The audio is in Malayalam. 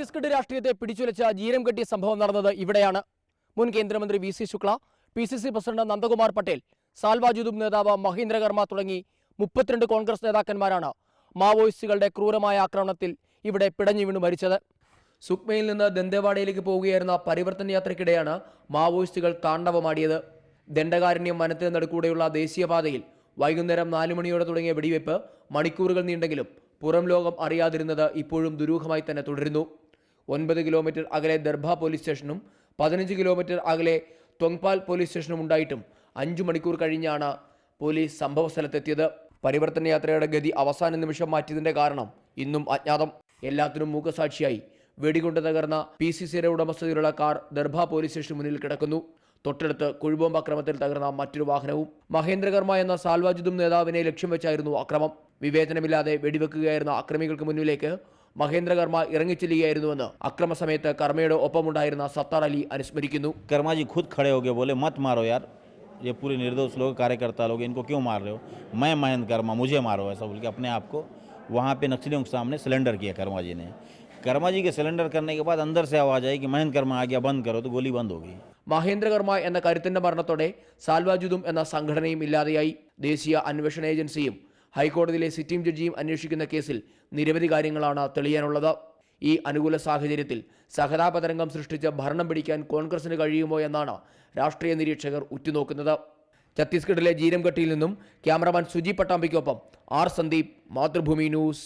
ഛത്തീസ്ഗഡ് രാഷ്ട്രീയത്തെ പിടിച്ചുലച്ച ജീരംകെട്ടിയ സംഭവം നടന്നത് ഇവിടെയാണ്. മുൻ കേന്ദ്രമന്ത്രി V C Shukla, PCC president Nandakumar Patel, Salwa Judum നേതാവ് മഹേന്ദ്രകർമ്മ തുടങ്ങി 32 കോൺഗ്രസ് നേതാക്കന്മാരാണ് മാവോയിസ്റ്റുകളുടെ ക്രൂരമായ ആക്രമണത്തിൽ ഇവിടെ പിടഞ്ഞു വീണു മരിച്ചത്. സുക്മയിൽ നിന്ന് ദന്തേവാഡയിലേക്ക് പോവുകയായിരുന്ന പരിവർത്തന യാത്രയ്ക്കിടെയാണ് മാവോയിസ്റ്റുകൾ താണ്ഡവമാടിയത്. ദണ്ഡകാരണ്യം വനത്തിന് നടുക്കൂടെയുള്ള ദേശീയപാതയിൽ വൈകുന്നേരം 4 മണിയോടെ തുടങ്ങിയ വെടിവെപ്പ് മണിക്കൂറുകൾ നീണ്ടെങ്കിലും പുറം ലോകം അറിയാതിരുന്നത് ഇപ്പോഴും ദുരൂഹമായി തന്നെ തുടരുന്നു. 9 കിലോമീറ്റർ അകലെ ദർഭ പോലീസ് സ്റ്റേഷനും 15 കിലോമീറ്റർ അകലെ തൊങ്പാൽ പോലീസ് സ്റ്റേഷനും ഉണ്ടായിട്ടും 5 മണിക്കൂർ കഴിഞ്ഞാണ് പോലീസ് സംഭവ സ്ഥലത്തെത്തിയത്. പരിവർത്തന യാത്രയുടെ ഗതി അവസാന നിമിഷം മാറ്റിയതിന്റെ കാരണം ഇന്നും അജ്ഞാതം. എല്ലാത്തിനും മൂക്കസാക്ഷിയായി വെടികൊണ്ട് തകർന്ന PCCയുടെ ഉടമസ്ഥതയിലുള്ള കാർ ദർഭ പോലീസ് സ്റ്റേഷന് മുന്നിൽ കിടക്കുന്നു. തൊട്ടടുത്ത് കുഴിബോംബ് ആക്രമണത്തിൽ തകർന്ന മറ്റൊരു വാഹനവും. മഹേന്ദ്രകർമ്മ എന്ന സാൽവാജുദും നേതാവിനെ ലക്ഷ്യം വെച്ചായിരുന്നു ആക്രമണം. വിവേചനമില്ലാതെ വെടിവെക്കുകയായിരുന്ന അക്രമികൾക്ക് മുന്നിലേക്ക് മഹേന്ദ്രകർമ്മ ഇറങ്ങിച്ചെല്ലുകയായിരുന്നുവെന്ന് അക്രമ സമയത്ത് കർമ്മയുടെ ഒപ്പമുണ്ടായിരുന്ന സത്താർ അലി അനുസ്മരിക്കുന്നു. कर्मा जी खुद खड़े हो गए, बोले मत मारो यार, ये पूरे निर्दोष लोग, कार्यकर्ता लोग, इनको क्यों मार रहे हो, मैं महेंद्र कर्मा, मुझे मारो, ऐसा बोल के अपने आप को वहाँ पे नक्सलियों के सामने सिलेंडर किया कर्मा जी ने. कर्मा जी के सिलेंडर करने के बाद अंदर से आवाज़ आई कि महेंद्र कर्मा आ गया, बंद करो, तो गोली बंद हो गई. മഹേന്ദ്രകർമ്മ എന്ന കരുത്തിന്റെ മരണത്തോടെ സാൽവാജുദും എന്ന സംഘടനയും ഇല്ലാതെയായി. ദേശീയ അന്വേഷണ ഏജൻസിയും ഹൈക്കോടതിയിലെ സിറ്റിംഗ് ജഡ്ജിയും അന്വേഷിക്കുന്ന കേസിൽ നിരവധി കാര്യങ്ങളാണ് തെളിയാനുള്ളത്. ഈ അനുകൂല സാഹചര്യത്തിൽ സഹതാപതരംഗം സൃഷ്ടിച്ച് ഭരണം പിടിക്കാൻ കോൺഗ്രസിന് കഴിയുമോ എന്നാണ് രാഷ്ട്രീയ നിരീക്ഷകർ ഉറ്റുനോക്കുന്നത്. ഛത്തീസ്ഗഡിലെ ജീരംഘട്ടിയിൽ നിന്നും ക്യാമറമാൻ സുജി പട്ടാമ്പിക്കൊപ്പം R. സന്ദീപ്, മാതൃഭൂമി ന്യൂസ്.